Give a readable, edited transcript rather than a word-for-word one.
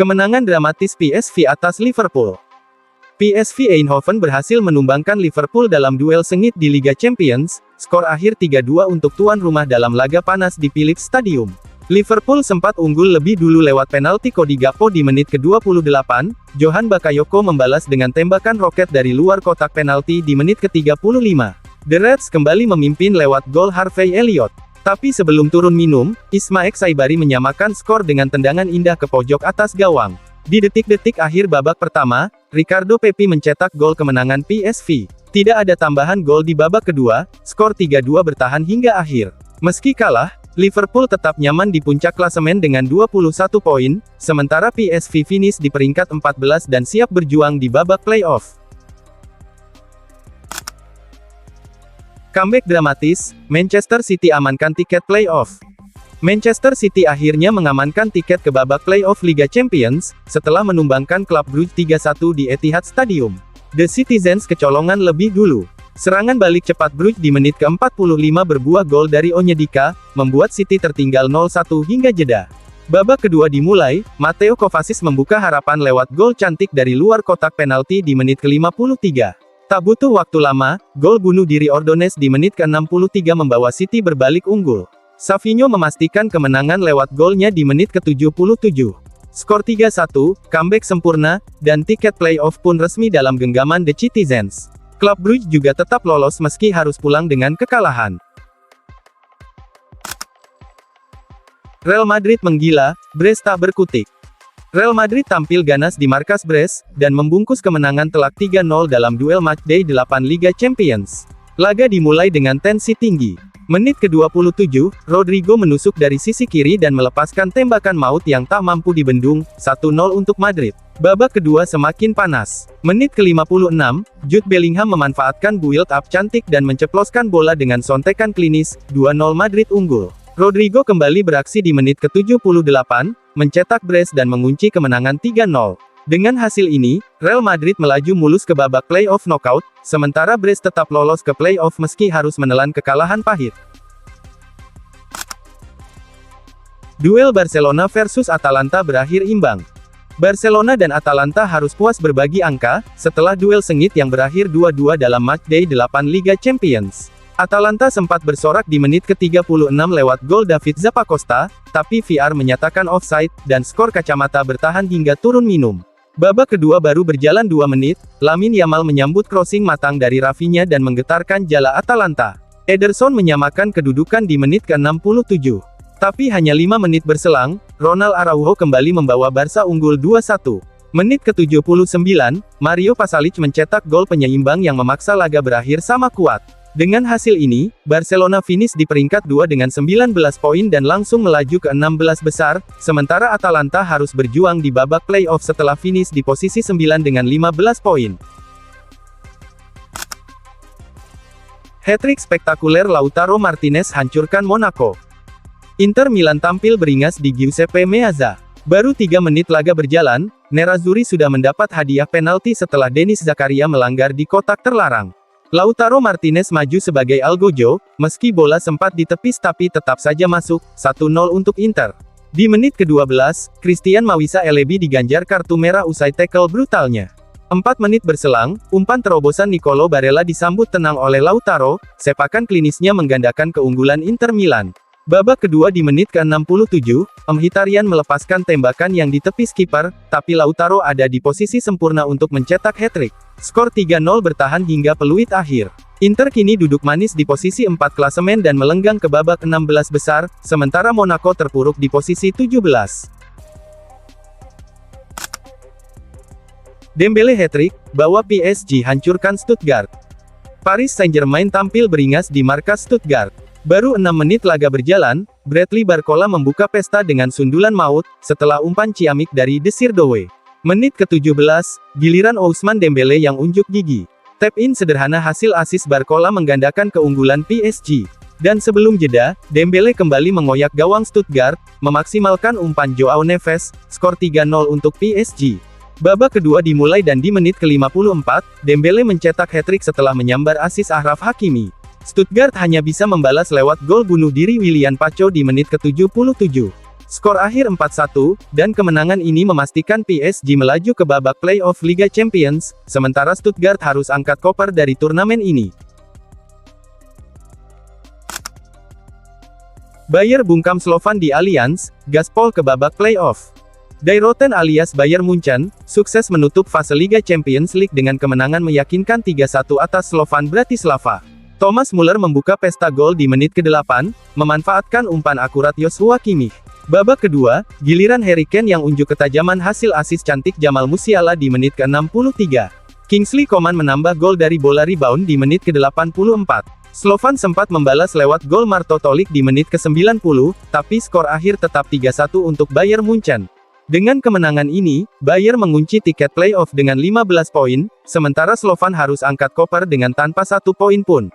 Kemenangan dramatis PSV atas Liverpool. PSV Eindhoven berhasil menumbangkan Liverpool dalam duel sengit di Liga Champions, skor akhir 3-2 untuk tuan rumah dalam laga panas di Philips Stadium. Liverpool sempat unggul lebih dulu lewat penalti Cody Gakpo di menit ke-28, Johan Bakayoko membalas dengan tembakan roket dari luar kotak penalti di menit ke-35. The Reds kembali memimpin lewat gol Harvey Elliott. Tapi sebelum turun minum, Ismail Saibari menyamakan skor dengan tendangan indah ke pojok atas gawang. Di detik-detik akhir babak pertama, Ricardo Pepi mencetak gol kemenangan PSV. Tidak ada tambahan gol di babak kedua, skor 3-2 bertahan hingga akhir. Meski kalah, Liverpool tetap nyaman di puncak klasemen dengan 21 poin, sementara PSV finish di peringkat 14 dan siap berjuang di babak playoff. Comeback dramatis, Manchester City amankan tiket playoff. Manchester City akhirnya mengamankan tiket ke babak playoff Liga Champions, setelah menumbangkan klub Brugge 3-1 di Etihad Stadium. The Citizens kecolongan lebih dulu. Serangan balik cepat Brugge di menit ke-45 berbuah gol dari Onyedika, membuat City tertinggal 0-1 hingga jeda. Babak kedua dimulai, Mateo Kovacic membuka harapan lewat gol cantik dari luar kotak penalti di menit ke-53. Tak butuh waktu lama, gol bunuh diri Ordonez di menit ke-63 membawa City berbalik unggul. Savinho memastikan kemenangan lewat golnya di menit ke-77. Skor 3-1, comeback sempurna, dan tiket playoff pun resmi dalam genggaman The Citizens. Klub Brugge juga tetap lolos meski harus pulang dengan kekalahan. Real Madrid menggila, Brest tak berkutik. Real Madrid tampil ganas di markas Brest, dan membungkus kemenangan telak 3-0 dalam duel matchday 8 Liga Champions. Laga dimulai dengan tensi tinggi. Menit ke-27, Rodrigo menusuk dari sisi kiri dan melepaskan tembakan maut yang tak mampu dibendung, 1-0 untuk Madrid. Babak kedua semakin panas. Menit ke-56, Jude Bellingham memanfaatkan build-up cantik dan menceploskan bola dengan sontekan klinis, 2-0 Madrid unggul. Rodrigo kembali beraksi di menit ke-78, mencetak brace dan mengunci kemenangan 3-0. Dengan hasil ini, Real Madrid melaju mulus ke babak playoff knockout, sementara Brest tetap lolos ke playoff meski harus menelan kekalahan pahit. Duel Barcelona versus Atalanta berakhir imbang. Barcelona dan Atalanta harus puas berbagi angka, setelah duel sengit yang berakhir 2-2 dalam matchday 8 Liga Champions. Atalanta sempat bersorak di menit ke-36 lewat gol David Zappacosta, tapi VAR menyatakan offside, dan skor kacamata bertahan hingga turun minum. Babak kedua baru berjalan 2 menit, Lamine Yamal menyambut crossing matang dari Rafinha dan menggetarkan jala Atalanta. Ederson menyamakan kedudukan di menit ke-67. Tapi hanya 5 menit berselang, Ronald Araujo kembali membawa Barca unggul 2-1. Menit ke-79, Mario Pasalic mencetak gol penyeimbang yang memaksa laga berakhir sama kuat. Dengan hasil ini, Barcelona finish di peringkat 2 dengan 19 poin dan langsung melaju ke 16 besar, sementara Atalanta harus berjuang di babak playoff setelah finish di posisi 9 dengan 15 poin. Hat-trick spektakuler Lautaro Martinez hancurkan Monaco. Inter Milan tampil beringas di Giuseppe Meazza. Baru 3 menit laga berjalan, Nerazzurri sudah mendapat hadiah penalti setelah Denis Zakaria melanggar di kotak terlarang. Lautaro Martinez maju sebagai Algojo, meski bola sempat ditepis tapi tetap saja masuk, 1-0 untuk Inter. Di menit ke-12, Christian Mawisa Elebi diganjar kartu merah usai tackle brutalnya. 4 menit berselang, umpan terobosan Nicolo Barella disambut tenang oleh Lautaro, sepakan klinisnya menggandakan keunggulan Inter Milan. Babak kedua di menit ke-67, Mkhitaryan melepaskan tembakan yang ditepis kiper, tapi Lautaro ada di posisi sempurna untuk mencetak hat-trick. Skor 3-0 bertahan hingga peluit akhir. Inter kini duduk manis di posisi 4 klasemen dan melenggang ke babak 16 besar, sementara Monaco terpuruk di posisi 17. Dembele hat-trick, bawa PSG hancurkan Stuttgart. Paris Saint-Germain tampil beringas di markas Stuttgart. Baru 6 menit laga berjalan, Bradley Barcola membuka pesta dengan sundulan maut, setelah umpan ciamik dari Desire Doué. Menit ke-17, giliran Ousmane Dembele yang unjuk gigi. Tap-in sederhana hasil asis Barcola menggandakan keunggulan PSG. Dan sebelum jeda, Dembele kembali mengoyak gawang Stuttgart, memaksimalkan umpan Joao Neves, skor 3-0 untuk PSG. Babak kedua dimulai dan di menit ke-54, Dembele mencetak hat-trick setelah menyambar asis Achraf Hakimi. Stuttgart hanya bisa membalas lewat gol bunuh diri Willian Pacho di menit ke-77. Skor akhir 4-1, dan kemenangan ini memastikan PSG melaju ke babak playoff Liga Champions, sementara Stuttgart harus angkat koper dari turnamen ini. Bayer bungkam Slovan di Allianz, gaspol ke babak playoff. Die Roten alias Bayern Munchen, sukses menutup fase Liga Champions League dengan kemenangan meyakinkan 3-1 atas Slovan Bratislava. Thomas Muller membuka pesta gol di menit ke-8, memanfaatkan umpan akurat Joshua Kimmich. Babak kedua, giliran Harry Kane yang unjuk ketajaman hasil asis cantik Jamal Musiala di menit ke-63. Kingsley Coman menambah gol dari bola rebound di menit ke-84. Slovan sempat membalas lewat gol Marto Tolik di menit ke-90, tapi skor akhir tetap 3-1 untuk Bayern Munchen. Dengan kemenangan ini, Bayern mengunci tiket playoff dengan 15 poin, sementara Slovan harus angkat koper dengan tanpa 1 poin pun.